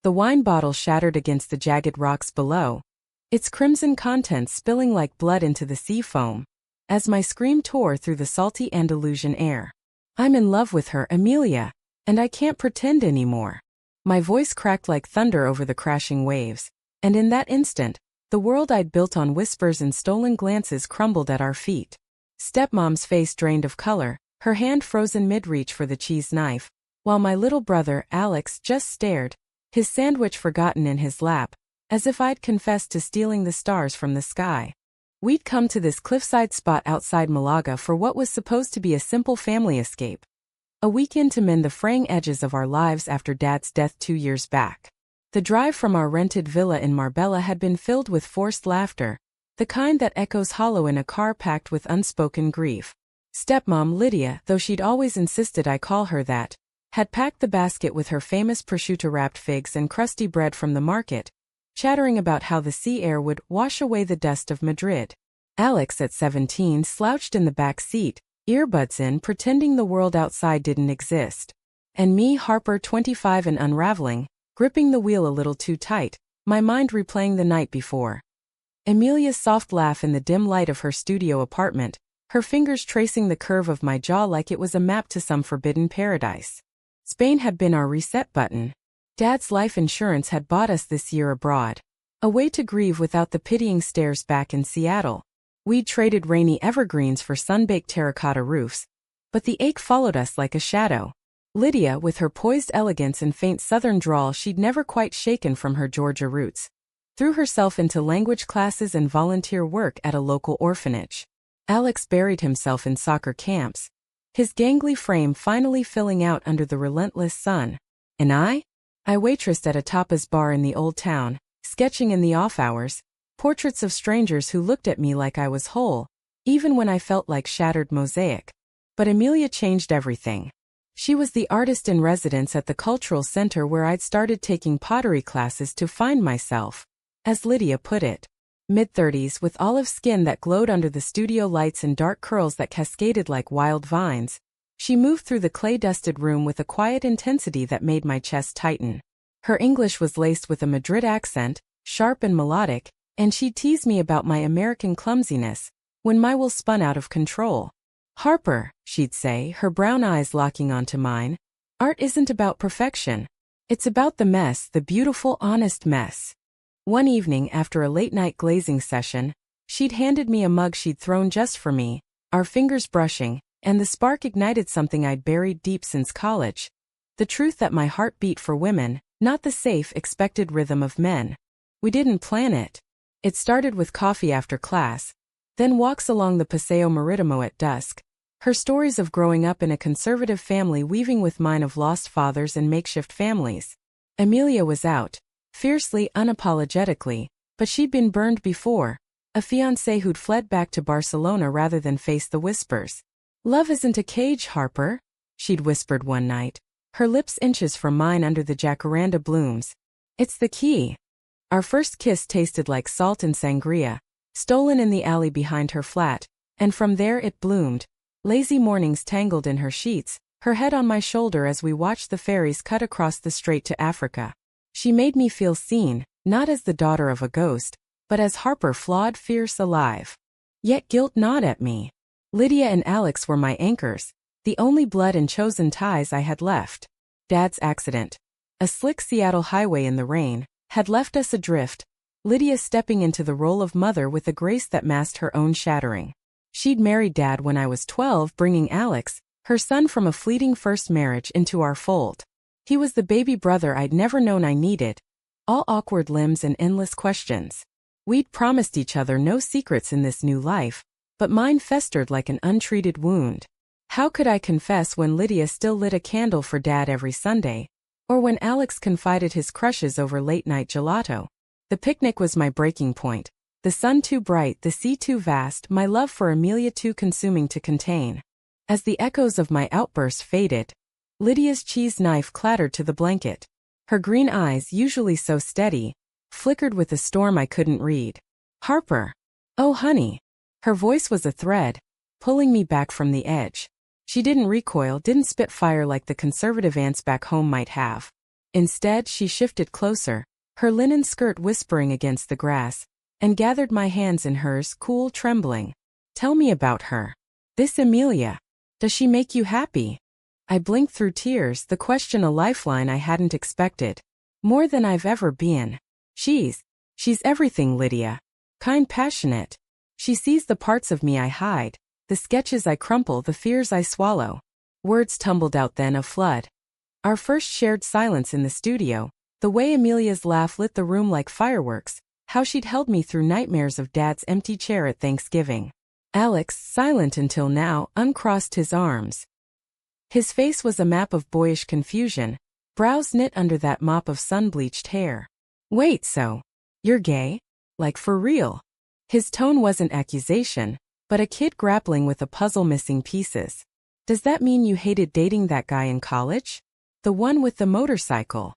the wine bottle shattered against the jagged rocks below, its crimson contents spilling like blood into the sea foam, as my scream tore through the salty Andalusian air. I'm in love with her, Amelia, and I can't pretend anymore. My voice cracked like thunder over the crashing waves, and in that instant, the world I'd built on whispers and stolen glances crumbled at our feet. Stepmom's face drained of color, her hand frozen mid-reach for the cheese knife, while my little brother, Alex, just stared, his sandwich forgotten in his lap, as if I'd confessed to stealing the stars from the sky. We'd come to this cliffside spot outside Malaga for what was supposed to be a simple family escape. A weekend to mend the fraying edges of our lives after Dad's death 2 years back. The drive from our rented villa in Marbella had been filled with forced laughter, the kind that echoes hollow in a car packed with unspoken grief. Stepmom Lydia, though she'd always insisted I call her that, had packed the basket with her famous prosciutto-wrapped figs and crusty bread from the market, chattering about how the sea air would wash away the dust of Madrid. Alex, at 17, slouched in the back seat, earbuds in, pretending the world outside didn't exist. And me, Harper, 25 and unraveling, gripping the wheel a little too tight, my mind replaying the night before. Amelia's soft laugh in the dim light of her studio apartment, her fingers tracing the curve of my jaw like it was a map to some forbidden paradise. Spain had been our reset button. Dad's life insurance had bought us this year abroad. A way to grieve without the pitying stares back in Seattle. We'd traded rainy evergreens for sun-baked terracotta roofs, but the ache followed us like a shadow. Lydia, with her poised elegance and faint southern drawl she'd never quite shaken from her Georgia roots, threw herself into language classes and volunteer work at a local orphanage. Alex buried himself in soccer camps, his gangly frame finally filling out under the relentless sun. And I waitressed at a tapas bar in the old town, sketching in the off-hours, portraits of strangers who looked at me like I was whole, even when I felt like shattered mosaic. But Amelia changed everything. She was the artist in residence at the cultural center where I'd started taking pottery classes to find myself. As Lydia put it, mid-30s with olive skin that glowed under the studio lights and dark curls that cascaded like wild vines, she moved through the clay-dusted room with a quiet intensity that made my chest tighten. Her English was laced with a Madrid accent, sharp and melodic, and she'd tease me about my American clumsiness, when my will spun out of control. Harper, she'd say, her brown eyes locking onto mine, art isn't about perfection. It's about the mess, the beautiful, honest mess. One evening after a late-night glazing session, she'd handed me a mug she'd thrown just for me, our fingers brushing, and the spark ignited something I'd buried deep since college. The truth that my heart beat for women, not the safe, expected rhythm of men. We didn't plan it. It started with coffee after class, then walks along the Paseo Marítimo at dusk, her stories of growing up in a conservative family weaving with mine of lost fathers and makeshift families. Amelia was out, fiercely, unapologetically, but she'd been burned before, a fiancé who'd fled back to Barcelona rather than face the whispers. "Love isn't a cage, Harper," she'd whispered one night, her lips inches from mine under the jacaranda blooms. "It's the key." Our first kiss tasted like salt and sangria, stolen in the alley behind her flat, and from there it bloomed. Lazy mornings tangled in her sheets, her head on my shoulder as we watched the ferries cut across the strait to Africa. She made me feel seen, not as the daughter of a ghost, but as Harper, flawed, fierce, alive. Yet guilt gnawed at me. Lydia and Alex were my anchors, the only blood and chosen ties I had left. Dad's accident, a slick Seattle highway in the rain, had left us adrift, Lydia stepping into the role of mother with a grace that masked her own shattering. She'd married Dad when I was 12, bringing Alex, her son from a fleeting first marriage, into our fold. He was the baby brother I'd never known I needed, all awkward limbs and endless questions. We'd promised each other no secrets in this new life, but mine festered like an untreated wound. How could I confess when Lydia still lit a candle for Dad every Sunday, or when Alex confided his crushes over late-night gelato? The picnic was my breaking point. The sun too bright, the sea too vast, my love for Amelia too consuming to contain. As the echoes of my outburst faded, Lydia's cheese knife clattered to the blanket. Her green eyes, usually so steady, flickered with a storm I couldn't read. "Harper. Oh, honey." Her voice was a thread, pulling me back from the edge. She didn't recoil, didn't spit fire like the conservative aunts back home might have. Instead, she shifted closer, her linen skirt whispering against the grass, and gathered my hands in hers, cool, trembling. Tell me about her. This Amelia. Does she make you happy? I blinked through tears, the question a lifeline I hadn't expected. More than I've ever been. She's everything, Lydia. Kind, passionate. She sees the parts of me I hide, the sketches I crumple, the fears I swallow. Words tumbled out then, a flood. Our first shared silence in the studio, the way Amelia's laugh lit the room like fireworks, how she'd held me through nightmares of Dad's empty chair at Thanksgiving. Alex, silent until now, uncrossed his arms. His face was a map of boyish confusion, brows knit under that mop of sun-bleached hair. Wait, so you're gay? Like for real? His tone wasn't accusation, but a kid grappling with a puzzle missing pieces. Does that mean you hated dating that guy in college? The one with the motorcycle?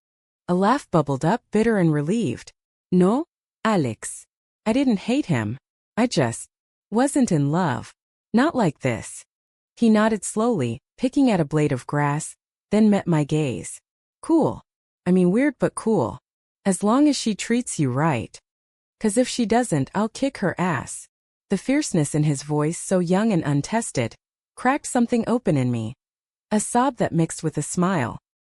A laugh bubbled up, bitter and relieved. No, Alex. I didn't hate him. I just wasn't in love. Not like this. He nodded slowly, picking at a blade of grass, then met my gaze. Cool. I mean, weird but cool. As long as she treats you right. 'Cause if she doesn't, I'll kick her ass. The fierceness in his voice, so young and untested, cracked something open in me. A sob that mixed with a smile.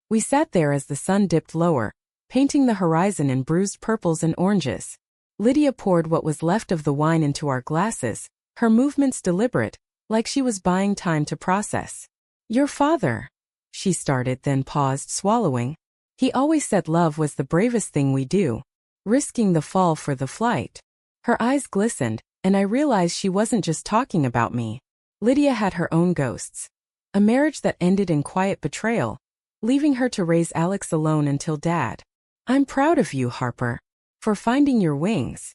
We sat there as the sun dipped lower, painting the horizon in bruised purples and oranges. Lydia poured what was left of the wine into our glasses, her movements deliberate, like she was buying time to process. Your father, she started, then paused, swallowing. He always said love was the bravest thing we do, risking the fall for the flight. Her eyes glistened, and I realized she wasn't just talking about me. Lydia had her own ghosts. A marriage that ended in quiet betrayal, leaving her to raise Alex alone until Dad. I'm proud of you, Harper, for finding your wings.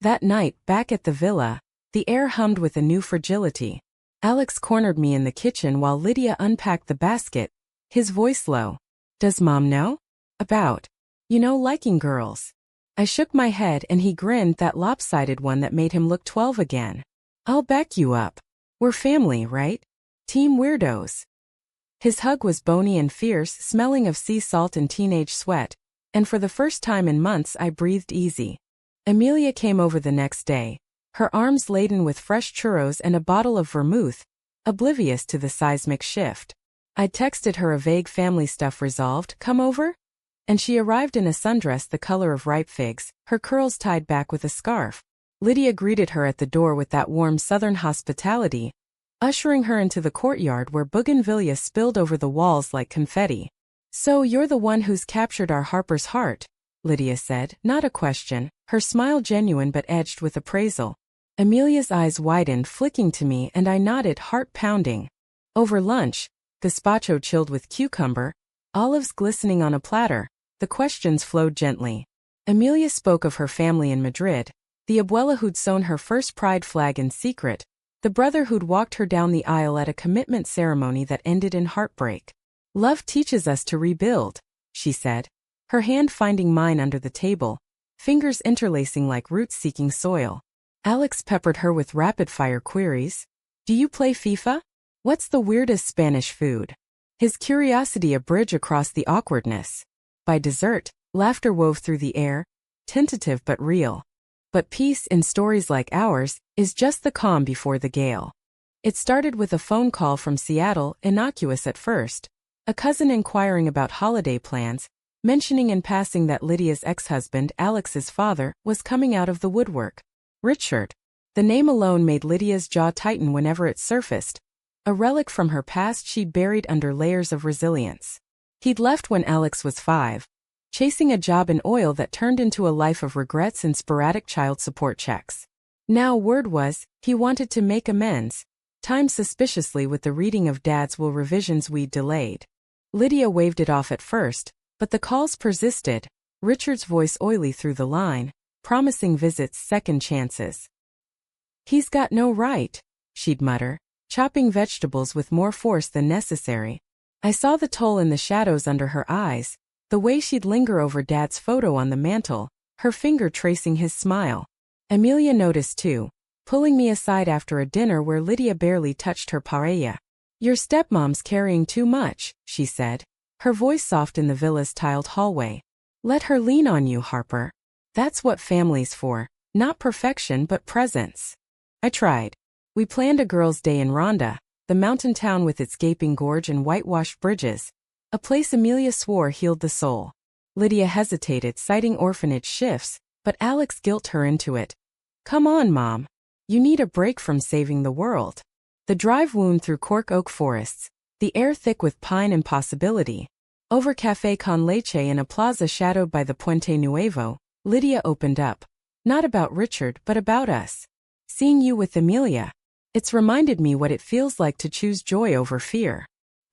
That night, back at the villa, the air hummed with a new fragility. Alex cornered me in the kitchen while Lydia unpacked the basket, his voice low. Does Mom know? About, liking girls. I shook my head and he grinned, that lopsided one that made him look 12 again. I'll back you up. We're family, right? Team weirdos. His hug was bony and fierce, smelling of sea salt and teenage sweat, and for the first time in months I breathed easy. Amelia came over the next day, her arms laden with fresh churros and a bottle of vermouth, oblivious to the seismic shift. I texted her a vague family stuff resolved, come over? And she arrived in a sundress the color of ripe figs, her curls tied back with a scarf. Lydia greeted her at the door with that warm southern hospitality, ushering her into the courtyard where bougainvillea spilled over the walls like confetti. So you're the one who's captured our Harper's heart, Lydia said, not a question, her smile genuine but edged with appraisal. Amelia's eyes widened, flicking to me, and I nodded, heart pounding. Over lunch, gazpacho chilled with cucumber, olives glistening on a platter, the questions flowed gently. Amelia spoke of her family in Madrid, the abuela who'd sewn her first pride flag in secret, the brother who'd walked her down the aisle at a commitment ceremony that ended in heartbreak. Love teaches us to rebuild, she said, her hand finding mine under the table, fingers interlacing like roots seeking soil. Alex peppered her with rapid-fire queries. Do you play FIFA? What's the weirdest Spanish food? His curiosity a bridge across the awkwardness. By dessert, laughter wove through the air, tentative but real. But peace, in stories like ours, is just the calm before the gale. It started with a phone call from Seattle, innocuous at first. A cousin inquiring about holiday plans, mentioning in passing that Lydia's ex-husband, Alex's father, was coming out of the woodwork. Richard. The name alone made Lydia's jaw tighten whenever it surfaced, a relic from her past she'd buried under layers of resilience. He'd left when Alex was 5, chasing a job in oil that turned into a life of regrets and sporadic child support checks. Now word was, he wanted to make amends, timed suspiciously with the reading of Dad's will revisions we'd delayed. Lydia waved it off at first, but the calls persisted, Richard's voice oily through the line, promising visits, second chances. He's got no right, she'd mutter, chopping vegetables with more force than necessary. I saw the toll in the shadows under her eyes, the way she'd linger over Dad's photo on the mantel, her finger tracing his smile. Amelia noticed too, pulling me aside after a dinner where Lydia barely touched her paella. Your stepmom's carrying too much, she said, her voice soft in the villa's tiled hallway. Let her lean on you, Harper. That's what family's for, not perfection but presence. I tried. We planned a girls' day in Rhonda, the mountain town with its gaping gorge and whitewashed bridges, a place Amelia swore healed the soul. Lydia hesitated, citing orphanage shifts, but Alex guilt her into it. Come on, Mom. You need a break from saving the world. The drive wound through cork oak forests, the air thick with pine and possibility. Over Café con Leche in a plaza shadowed by the Puente Nuevo, Lydia opened up. Not about Richard, but about us. Seeing you with Amelia. It's reminded me what it feels like to choose joy over fear.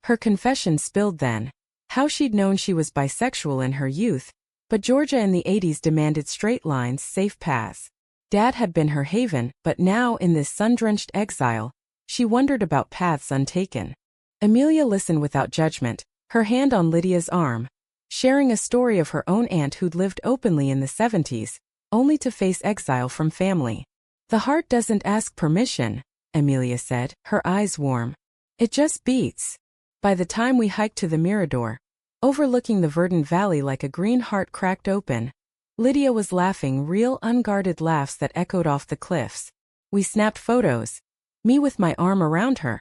Her confession spilled then. How she'd known she was bisexual in her youth, but Georgia in the 80s demanded straight lines, safe paths. Dad had been her haven, but now in this sun-drenched exile, she wondered about paths untaken. Amelia listened without judgment, her hand on Lydia's arm, sharing a story of her own aunt who'd lived openly in the 70s, only to face exile from family. The heart doesn't ask permission, Amelia said, her eyes warm. It just beats. By the time we hiked to the Mirador, overlooking the verdant valley like a green heart cracked open, Lydia was laughing, real unguarded laughs that echoed off the cliffs. We snapped photos, me with my arm around her,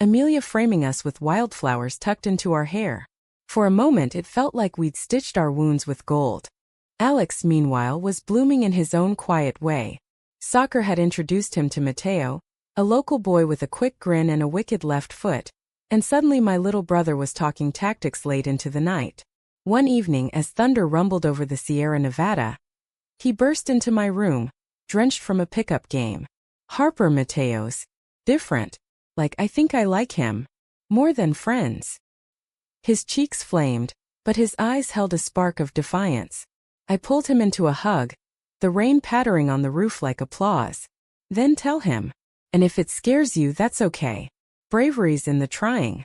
Amelia framing us with wildflowers tucked into our hair. For a moment it felt like we'd stitched our wounds with gold. Alex, meanwhile, was blooming in his own quiet way. Soccer had introduced him to Mateo, a local boy with a quick grin and a wicked left foot, and suddenly my little brother was talking tactics late into the night. One evening, as thunder rumbled over the Sierra Nevada, he burst into my room, drenched from a pickup game. Harper, Mateo's different. Like, I think I like him. More than friends. His cheeks flamed, but his eyes held a spark of defiance. I pulled him into a hug, the rain pattering on the roof like applause. Then tell him. And if it scares you, that's okay. Bravery's in the trying.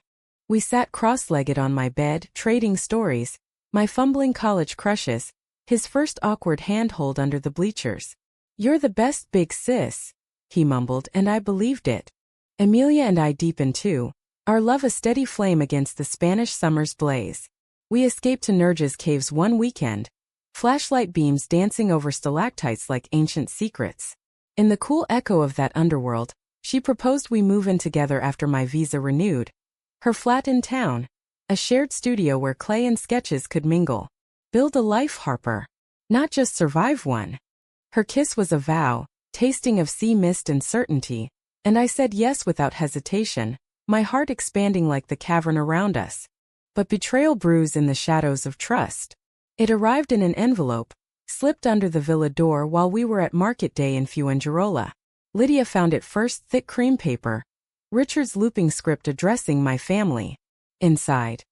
We sat cross-legged on my bed, trading stories, my fumbling college crushes, his first awkward handhold under the bleachers. You're the best, big sis, he mumbled, and I believed it. Amelia and I deepened too, our love a steady flame against the Spanish summer's blaze. We escaped to Nerja's caves one weekend, flashlight beams dancing over stalactites like ancient secrets. In the cool echo of that underworld, she proposed we move in together after my visa renewed. Her flat in town, a shared studio where clay and sketches could mingle. Build a life, Harper. Not just survive one. Her kiss was a vow, tasting of sea mist and certainty, and I said yes without hesitation, my heart expanding like the cavern around us. But betrayal brews in the shadows of trust. It arrived in an envelope, slipped under the villa door while we were at market day in Fuengirola. Lydia found it first, thick cream paper, Richard's looping script addressing my family. Inside,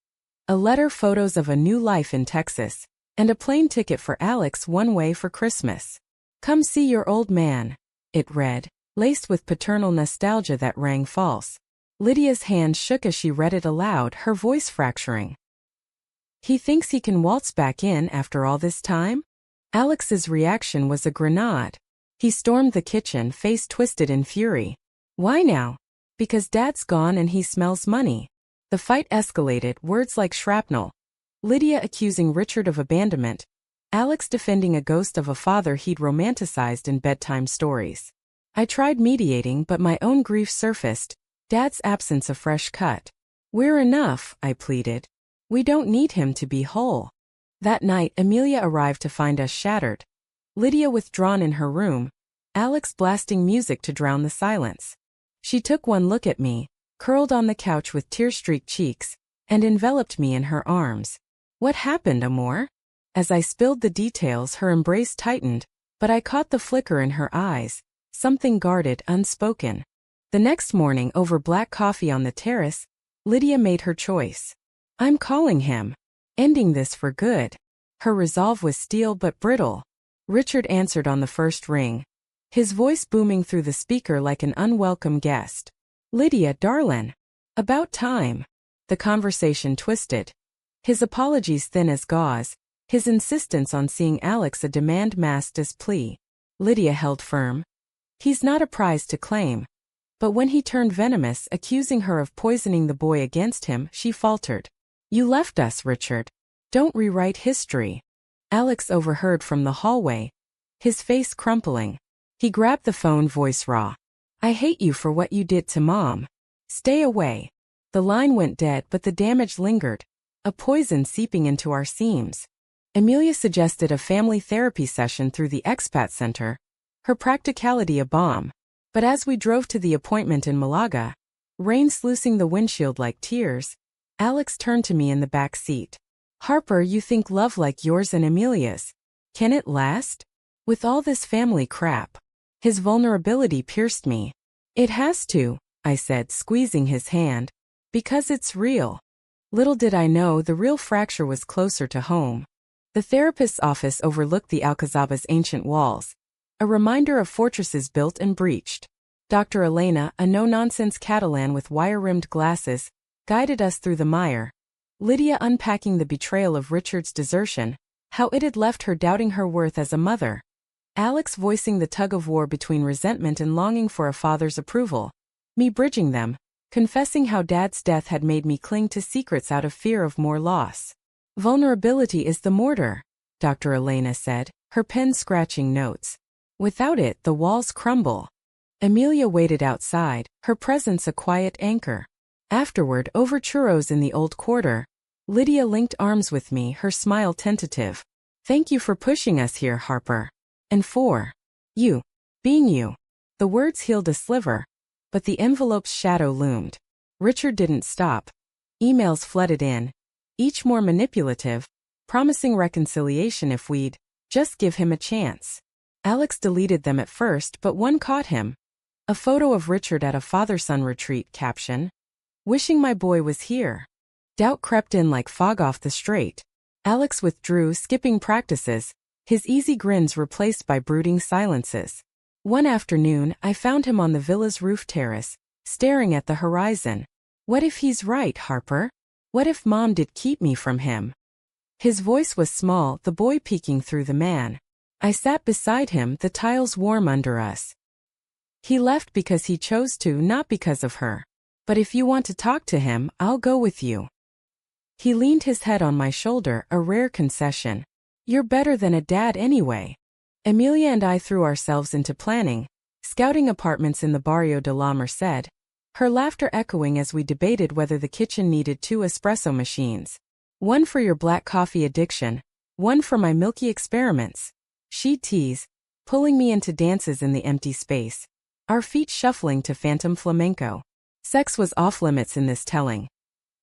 a letter, photos of a new life in Texas, and a plane ticket for Alex one way for Christmas. Come see your old man, it read, laced with paternal nostalgia that rang false. Lydia's hand shook as she read it aloud, her voice fracturing. He thinks he can waltz back in after all this time? Alex's reaction was a grenade. He stormed the kitchen, face twisted in fury. Why now? Because Dad's gone and he smells money. The fight escalated, words like shrapnel. Lydia accusing Richard of abandonment, Alex defending a ghost of a father he'd romanticized in bedtime stories. I tried mediating, but my own grief surfaced, Dad's absence a fresh cut. We're enough, I pleaded. We don't need him to be whole. That night, Amelia arrived to find us shattered. Lydia withdrawn in her room, Alex blasting music to drown the silence. She took one look at me, curled on the couch with tear-streaked cheeks, and enveloped me in her arms. What happened, Amor? As I spilled the details, her embrace tightened, but I caught the flicker in her eyes, something guarded, unspoken. The next morning, over black coffee on the terrace, Lydia made her choice. I'm calling him. Ending this for good. Her resolve was steel but brittle. Richard answered on the first ring, his voice booming through the speaker like an unwelcome guest. Lydia, darlin'. About time. The conversation twisted. His apologies thin as gauze, his insistence on seeing Alex a demand masked as plea. Lydia held firm. He's not a prize to claim. But when he turned venomous, accusing her of poisoning the boy against him, she faltered. You left us, Richard. Don't rewrite history. Alex overheard from the hallway, his face crumpling. He grabbed the phone, voice raw. I hate you for what you did to Mom. Stay away. The line went dead, but the damage lingered, a poison seeping into our seams. Amelia suggested a family therapy session through the expat center, her practicality a bomb. But as we drove to the appointment in Malaga, rain sluicing the windshield like tears, Alex turned to me in the back seat. Harper, you think love like yours and Amelia's, can it last? With all this family crap? His vulnerability pierced me. It has to, I said, squeezing his hand. Because it's real. Little did I know the real fracture was closer to home. The therapist's office overlooked the Alcazaba's ancient walls, a reminder of fortresses built and breached. Dr. Elena, a no-nonsense Catalan with wire-rimmed glasses, guided us through the mire. Lydia unpacking the betrayal of Richard's desertion, how it had left her doubting her worth as a mother. Alex voicing the tug-of-war between resentment and longing for a father's approval. Me bridging them, confessing how Dad's death had made me cling to secrets out of fear of more loss. Vulnerability is the mortar, Dr. Elena said, her pen scratching notes. Without it, the walls crumble. Amelia waited outside, her presence a quiet anchor. Afterward, over churros in the old quarter, Lydia linked arms with me, her smile tentative. Thank you for pushing us here, Harper. And for you, being you. The words healed a sliver, but the envelope's shadow loomed. Richard didn't stop. Emails flooded in, each more manipulative, promising reconciliation if we'd just give him a chance. Alex deleted them at first, but one caught him. A photo of Richard at a father-son retreat, caption, wishing my boy was here. Doubt crept in like fog off the straight. Alex withdrew, skipping practices, his easy grins replaced by brooding silences. One afternoon, I found him on the villa's roof terrace, staring at the horizon. What if he's right, Harper? What if Mom did keep me from him? His voice was small, the boy peeking through the man. I sat beside him, the tiles warm under us. He left because he chose to, not because of her. But if you want to talk to him, I'll go with you. He leaned his head on my shoulder, a rare concession. You're better than a dad anyway. Amelia and I threw ourselves into planning, scouting apartments in the Barrio de la Merced, her laughter echoing as we debated whether the kitchen needed 2 espresso machines. One for your black coffee addiction, one for my milky experiments. She teased, pulling me into dances in the empty space, our feet shuffling to phantom flamenco. Sex was off-limits in this telling.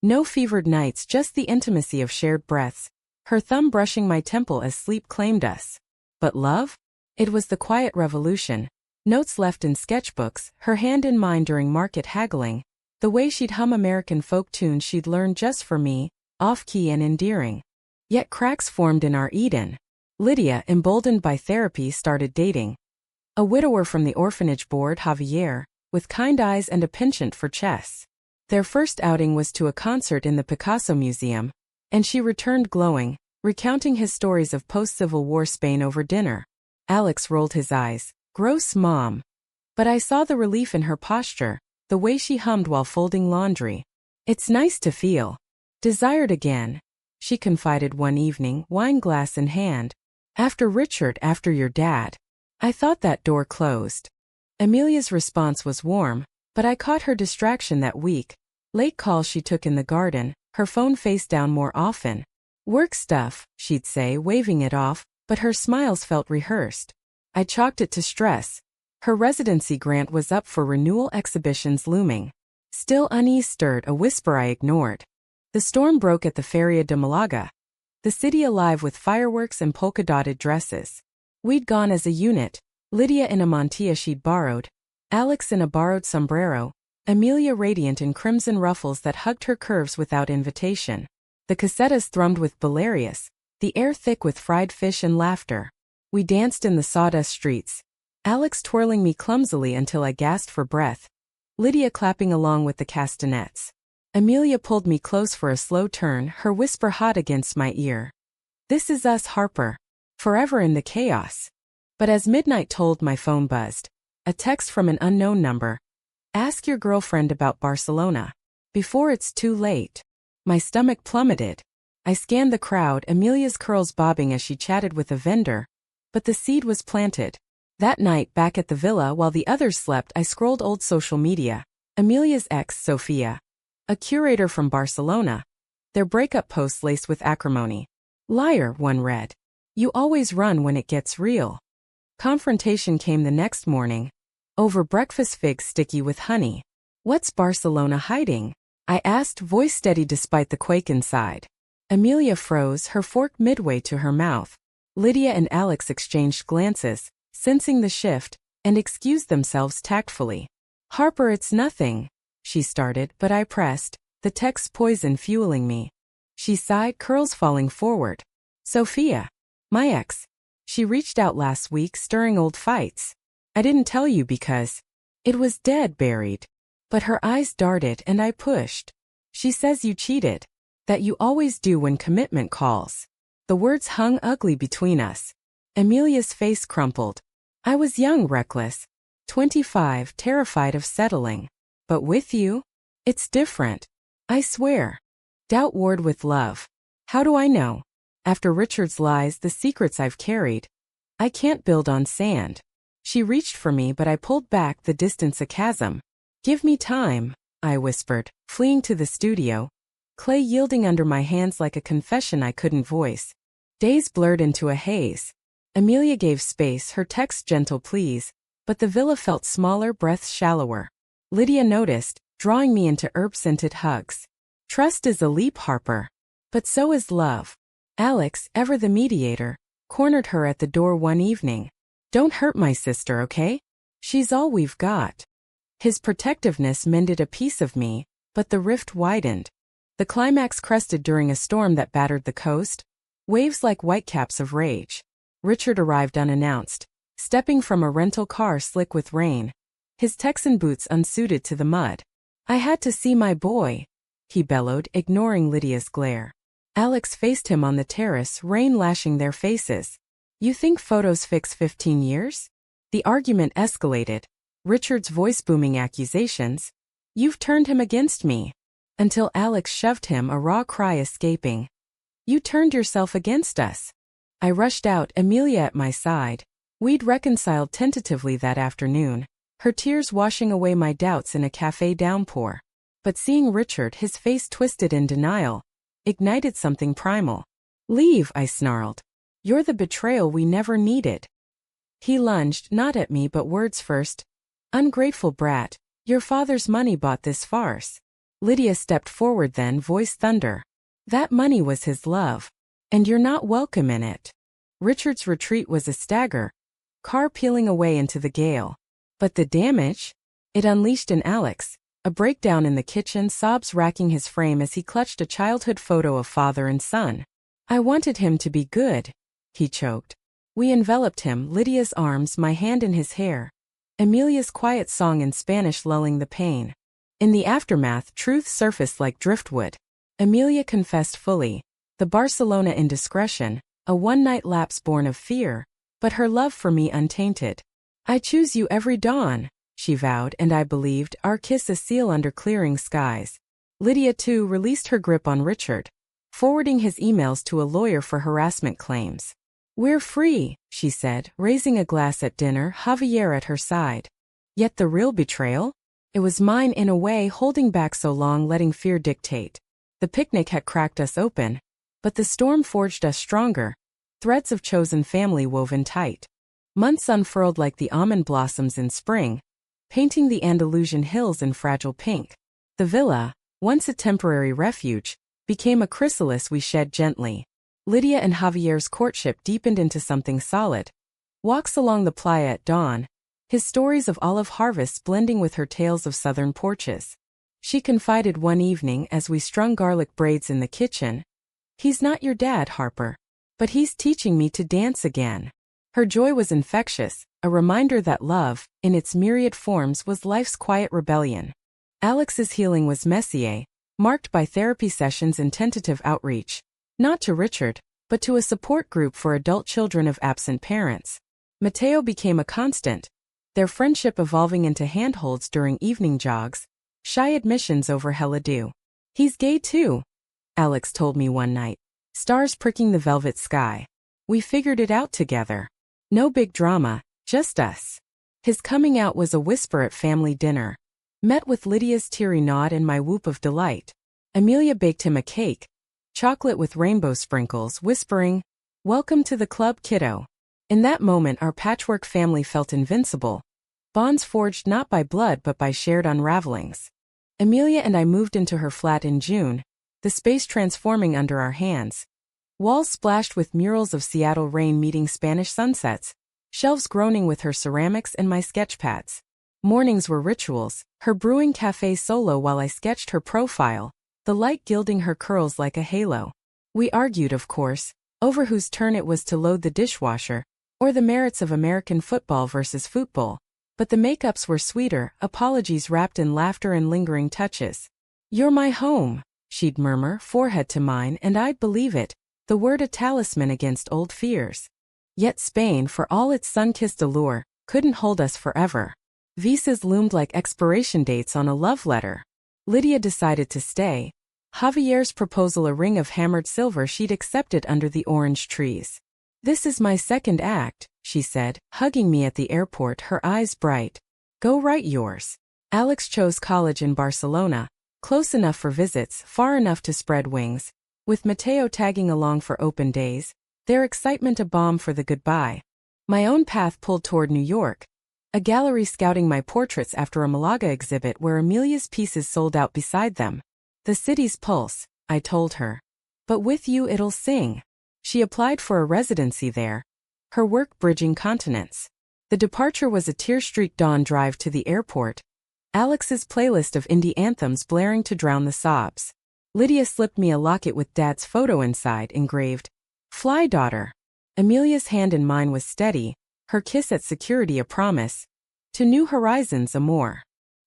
No fevered nights, just the intimacy of shared breaths, her thumb brushing my temple as sleep claimed us. But love? It was the quiet revolution. Notes left in sketchbooks, her hand in mine during market haggling, the way she'd hum American folk tunes she'd learned just for me, off-key and endearing. Yet cracks formed in our Eden. Lydia, emboldened by therapy, started dating. A widower from the orphanage board, Javier, with kind eyes and a penchant for chess. Their first outing was to a concert in the Picasso Museum, and she returned glowing, recounting his stories of post-Civil War Spain over dinner. Alex rolled his eyes. Gross, Mom. But I saw the relief in her posture, the way she hummed while folding laundry. It's nice to feel desired again, she confided one evening, wine glass in hand. After Richard, after your dad. I thought that door closed. Amelia's response was warm, but I caught her distraction that week. Late calls she took in the garden, her phone face down more often. Work stuff, she'd say, waving it off, but her smiles felt rehearsed. I chalked it to stress. Her residency grant was up for renewal, exhibitions looming. Still unease stirred, a whisper I ignored. The storm broke at the Feria de Malaga, the city alive with fireworks and polka-dotted dresses. We'd gone as a unit, Lydia in a mantilla she'd borrowed, Alex in a borrowed sombrero, Amelia radiant in crimson ruffles that hugged her curves without invitation. The casetas thrummed with Belarius, the air thick with fried fish and laughter. We danced in the sawdust streets, Alex twirling me clumsily until I gasped for breath, Lydia clapping along with the castanets. Amelia pulled me close for a slow turn, her whisper hot against my ear. This is us, Harper. Forever in the chaos. But as midnight tolled, my phone buzzed. A text from an unknown number. Ask your girlfriend about Barcelona. Before it's too late. My stomach plummeted. I scanned the crowd, Amelia's curls bobbing as she chatted with a vendor. But the seed was planted. That night, back at the villa while the others slept, I scrolled old social media. Amelia's ex, Sofia, a curator from Barcelona. Their breakup posts laced with acrimony. Liar, one read. You always run when it gets real. Confrontation came the next morning. Over breakfast, figs sticky with honey. What's Barcelona hiding? I asked, voice steady despite the quake inside. Amelia froze, her fork midway to her mouth. Lydia and Alex exchanged glances, sensing the shift, and excused themselves tactfully. Harper, it's nothing, she started, but I pressed, the text poison fueling me. She sighed, curls falling forward. Sophia. My ex. She reached out last week, stirring old fights. I didn't tell you because it was dead, buried. But her eyes darted and I pushed. She says you cheated. That you always do when commitment calls. The words hung ugly between us. Amelia's face crumpled. I was young, reckless. 25, terrified of settling. But with you? It's different. I swear. Doubt warred with love. How do I know? After Richard's lies, the secrets I've carried. I can't build on sand. She reached for me, but I pulled back, the distance a chasm. Give me time, I whispered, fleeing to the studio. Clay yielding under my hands like a confession I couldn't voice. Days blurred into a haze. Amelia gave space, her text gentle pleas, but the villa felt smaller, breaths shallower. Lydia noticed, drawing me into herb-scented hugs. Trust is a leap, Harper. But so is love. Alex, ever the mediator, cornered her at the door one evening. Don't hurt my sister, okay? She's all we've got. His protectiveness mended a piece of me, but the rift widened. The climax crested during a storm that battered the coast. Waves like whitecaps of rage. Richard arrived unannounced, stepping from a rental car slick with rain. His Texan boots unsuited to the mud. I had to see my boy, he bellowed, ignoring Lydia's glare. Alex faced him on the terrace, rain lashing their faces. You think photos fix 15 years? The argument escalated. Richard's voice booming accusations. You've turned him against me. Until Alex shoved him, a raw cry escaping. You turned yourself against us. I rushed out, Amelia at my side. We'd reconciled tentatively that afternoon, her tears washing away my doubts in a cafe downpour. But seeing Richard, his face twisted in denial, ignited something primal. Leave, I snarled. You're the betrayal we never needed. He lunged, not at me but words first. Ungrateful brat, your father's money bought this farce. Lydia stepped forward then, voice thunder. That money was his love. And you're not welcome in it. Richard's retreat was a stagger, car peeling away into the gale. But the damage? It unleashed in Alex, a breakdown in the kitchen, sobs racking his frame as he clutched a childhood photo of father and son. I wanted him to be good, he choked. We enveloped him, Lydia's arms, my hand in his hair. Amelia's quiet song in Spanish lulling the pain. In the aftermath, truth surfaced like driftwood. Amelia confessed fully. The Barcelona indiscretion, a one-night lapse born of fear, but her love for me untainted. I choose you every dawn, she vowed, and I believed, our kiss a seal under clearing skies. Lydia, too, released her grip on Richard, forwarding his emails to a lawyer for harassment claims. We're free, she said, raising a glass at dinner, Javier at her side. Yet the real betrayal? It was mine in a way, holding back so long, letting fear dictate. The picnic had cracked us open, but the storm forged us stronger, threads of chosen family woven tight. Months unfurled like the almond blossoms in spring, painting the Andalusian hills in fragile pink. The villa, once a temporary refuge, became a chrysalis we shed gently. Lydia and Javier's courtship deepened into something solid. Walks along the playa at dawn, his stories of olive harvests blending with her tales of southern porches. She confided one evening as we strung garlic braids in the kitchen. He's not your dad, Harper. But he's teaching me to dance again. Her joy was infectious, a reminder that love, in its myriad forms, was life's quiet rebellion. Alex's healing was messier, marked by therapy sessions and tentative outreach. Not to Richard, but to a support group for adult children of absent parents. Mateo became a constant, their friendship evolving into handholds during evening jogs, shy admissions over Heladu. He's gay too. Alex told me one night. Stars pricking the velvet sky. We figured it out together. No big drama, just us. His coming out was a whisper at family dinner. Met with Lydia's teary nod and my whoop of delight. Amelia baked him a cake, chocolate with rainbow sprinkles, whispering, "Welcome to the club, kiddo." In that moment our patchwork family felt invincible. Bonds forged not by blood but by shared unravelings. Amelia and I moved into her flat in June, the space transforming under our hands. Walls splashed with murals of Seattle rain meeting Spanish sunsets, shelves groaning with her ceramics and my sketchpads. Mornings were rituals, her brewing café solo while I sketched her profile, the light gilding her curls like a halo. We argued, of course, over whose turn it was to load the dishwasher, or the merits of American football versus football. But the makeups were sweeter, apologies wrapped in laughter and lingering touches. "You're my home," she'd murmur, forehead to mine, and I'd believe it, the word a talisman against old fears. Yet Spain, for all its sun-kissed allure, couldn't hold us forever. Visas loomed like expiration dates on a love letter. Lydia decided to stay. Javier's proposal a ring of hammered silver she'd accepted under the orange trees. "This is my second act," she said, hugging me at the airport, her eyes bright. "Go write yours." Alex chose college in Barcelona, close enough for visits, far enough to spread wings, with Mateo tagging along for open days, their excitement a balm for the goodbye. My own path pulled toward New York, a gallery scouting my portraits after a Malaga exhibit where Amelia's pieces sold out beside them. "The city's pulse," I told her. "But with you it'll sing." She applied for a residency there, her work bridging continents. The departure was a tear-streaked dawn drive to the airport, Alex's playlist of indie anthems blaring to drown the sobs. Lydia slipped me a locket with Dad's photo inside, engraved, "Fly, daughter." Amelia's hand in mine was steady, her kiss at security a promise. To new horizons, amor.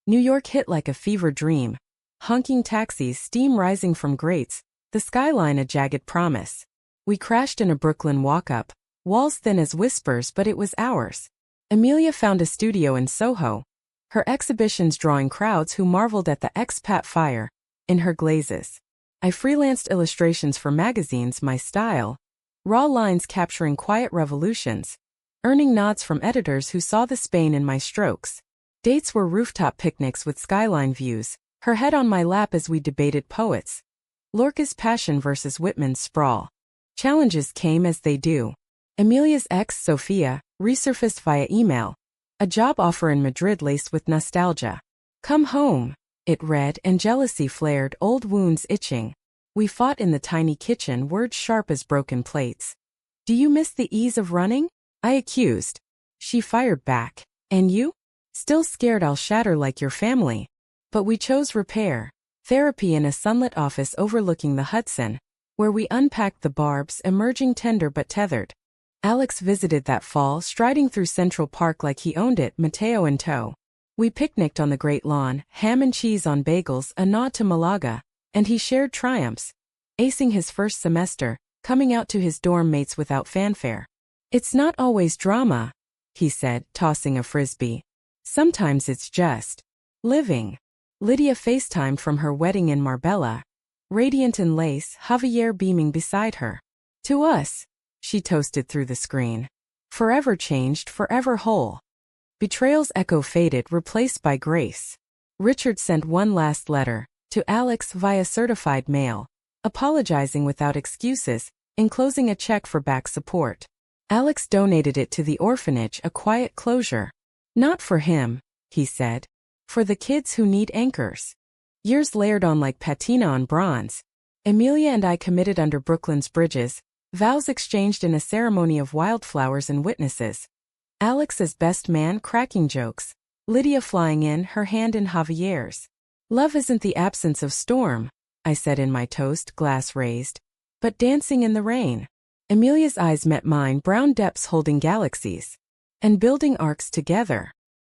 New York hit like a fever dream. Honking taxis, steam rising from grates, the skyline a jagged promise. We crashed in a Brooklyn walk-up, walls thin as whispers, but it was ours. Amelia found a studio in Soho, her exhibitions drawing crowds who marveled at the expat fire in her glazes. I freelanced illustrations for magazines, my style, raw lines capturing quiet revolutions, earning nods from editors who saw the Spain in my strokes. Dates were rooftop picnics with skyline views, her head on my lap as we debated poets. Lorca's passion versus Whitman's sprawl. Challenges came as they do. Amelia's ex, Sophia, resurfaced via email. A job offer in Madrid laced with nostalgia. "Come home," it read, and jealousy flared, old wounds itching. We fought in the tiny kitchen, words sharp as broken plates. "Do you miss the ease of running?" I accused. She fired back. "And you? Still scared I'll shatter like your family." But we chose repair. Therapy in a sunlit office overlooking the Hudson, where we unpacked the barbs, emerging tender but tethered. Alex visited that fall, striding through Central Park like he owned it, Mateo in tow. We picnicked on the Great Lawn, ham and cheese on bagels, a nod to Malaga, and he shared triumphs, acing his first semester, coming out to his dorm mates without fanfare. "It's not always drama," he said, tossing a frisbee. "Sometimes it's just living." Lydia FaceTimed from her wedding in Marbella, radiant in lace, Javier beaming beside her. "To us," she toasted through the screen. "Forever changed, forever whole." Betrayal's echo faded, replaced by grace. Richard sent one last letter, to Alex via certified mail, apologizing without excuses, enclosing a check for back support. Alex donated it to the orphanage, a quiet closure. "Not for him," he said. "For the kids who need anchors." Years layered on like patina on bronze. Amelia and I committed under Brooklyn's bridges, vows exchanged in a ceremony of wildflowers and witnesses. Alex as best man, cracking jokes. Lydia flying in, her hand in Javier's. "Love isn't the absence of storm," I said in my toast, glass raised, "but dancing in the rain." Amelia's eyes met mine, brown depths holding galaxies. And building arcs together.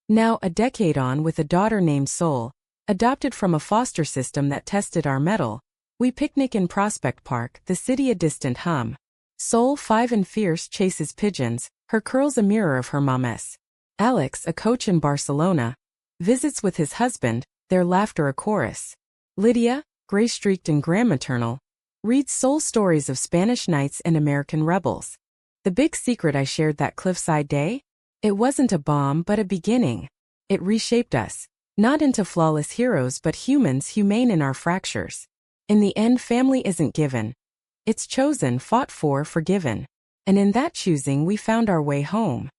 Now, a decade on, with a daughter named Sol, adopted from a foster system that tested our mettle, we picnic in Prospect Park, the city a distant hum. Sol, 5 and fierce, chases pigeons, her curls a mirror of her mames. Alex, a coach in Barcelona, visits with his husband, their laughter a chorus. Lydia, gray-streaked and grandmaternal, Read Soul Stories of Spanish Knights and American Rebels. The big secret I shared that cliffside day? It wasn't a bomb but a beginning. It reshaped us, not into flawless heroes but humans humane in our fractures. In the end, family isn't given. It's chosen, fought for, forgiven. And in that choosing we found our way home.